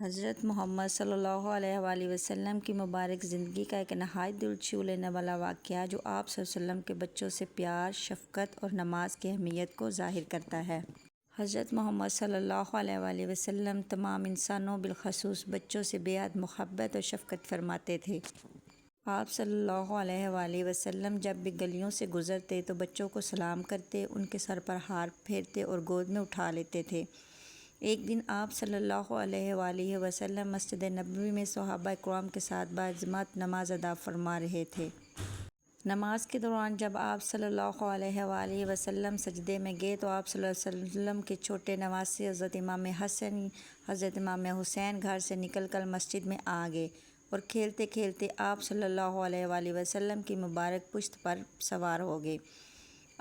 حضرت محمد صلی اللہ علیہ وآلہ وسلم کی مبارک زندگی کا ایک نہایت دل چھو لینے والا واقعہ جو آپ صلی اللہ علیہ وسلم کے بچوں سے پیار، شفقت اور نماز کی اہمیت کو ظاہر کرتا ہے۔ حضرت محمد صلی اللہ علیہ وآلہ وسلم تمام انسانوں بالخصوص بچوں سے بے حد محبت اور شفقت فرماتے تھے۔ آپ صلی اللہ علیہ وآلہ وسلم جب بھی گلیوں سے گزرتے تو بچوں کو سلام کرتے، ان کے سر پر ہاتھ پھیرتے اور گود میں اٹھا لیتے تھے۔ ایک دن آپ صلی اللہ علیہ وآلہ وسلم مسجد نبوی میں صحابہ کرام کے ساتھ باجماعت نماز ادا فرما رہے تھے۔ نماز کے دوران جب آپ صلی اللہ علیہ وآلہ وسلم سجدے میں گئے تو آپ صلی اللہ علیہ وسلم کے چھوٹے نواسے حضرت امام حسن، حضرت امام حسین گھر سے نکل کر مسجد میں آ گئے اور کھیلتے کھیلتے آپ صلی اللہ علیہ وآلہ وسلم کی مبارک پشت پر سوار ہو گئے۔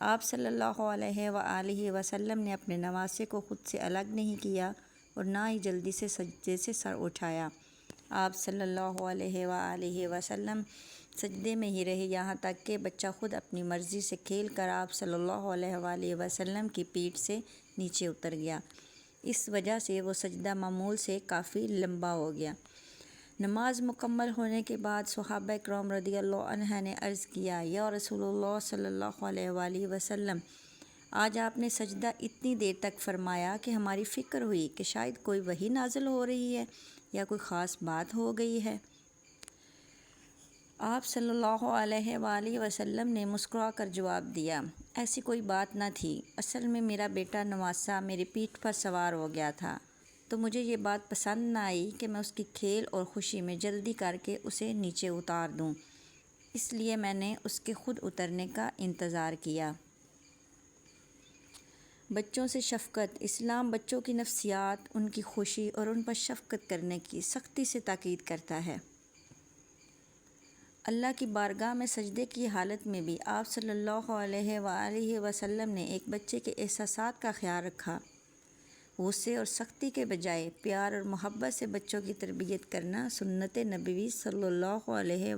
آپ صلی اللہ علیہ وآلہ وسلم نے اپنے نواسے کو خود سے الگ نہیں کیا اور نہ ہی جلدی سے سجدے سے سر اٹھایا۔ آپ صلی اللہ علیہ وآلہ وسلم سجدے میں ہی رہے یہاں تک کہ بچہ خود اپنی مرضی سے کھیل کر آپ صلی اللہ علیہ وآلہ وسلم کی پیٹھ سے نیچے اتر گیا۔ اس وجہ سے وہ سجدہ معمول سے کافی لمبا ہو گیا۔ نماز مکمل ہونے کے بعد صحابہ کرام رضی اللہ عنہ نے عرض کیا، یا رسول اللہ صلی اللہ علیہ وآلہ وسلم، آج آپ نے سجدہ اتنی دیر تک فرمایا کہ ہماری فکر ہوئی کہ شاید کوئی وحی نازل ہو رہی ہے یا کوئی خاص بات ہو گئی ہے۔ آپ صلی اللہ علیہ وآلہ وسلم نے مسکرا کر جواب دیا، ایسی کوئی بات نہ تھی، اصل میں میرا بیٹا نواسہ میری پیٹھ پر سوار ہو گیا تھا تو مجھے یہ بات پسند نہ آئی کہ میں اس کی کھیل اور خوشی میں جلدی کر کے اسے نیچے اتار دوں، اس لیے میں نے اس کے خود اترنے کا انتظار کیا۔ بچوں سے شفقت۔ اسلام بچوں کی نفسیات، ان کی خوشی اور ان پر شفقت کرنے کی سختی سے تاکید کرتا ہے۔ اللہ کی بارگاہ میں سجدے کی حالت میں بھی آپ صلی اللہ علیہ وآلہ وسلم نے ایک بچے کے احساسات کا خیال رکھا۔ غصے اور سختی کے بجائے پیار اور محبت سے بچوں کی تربیت کرنا سنت نبوی صلی اللہ علیہ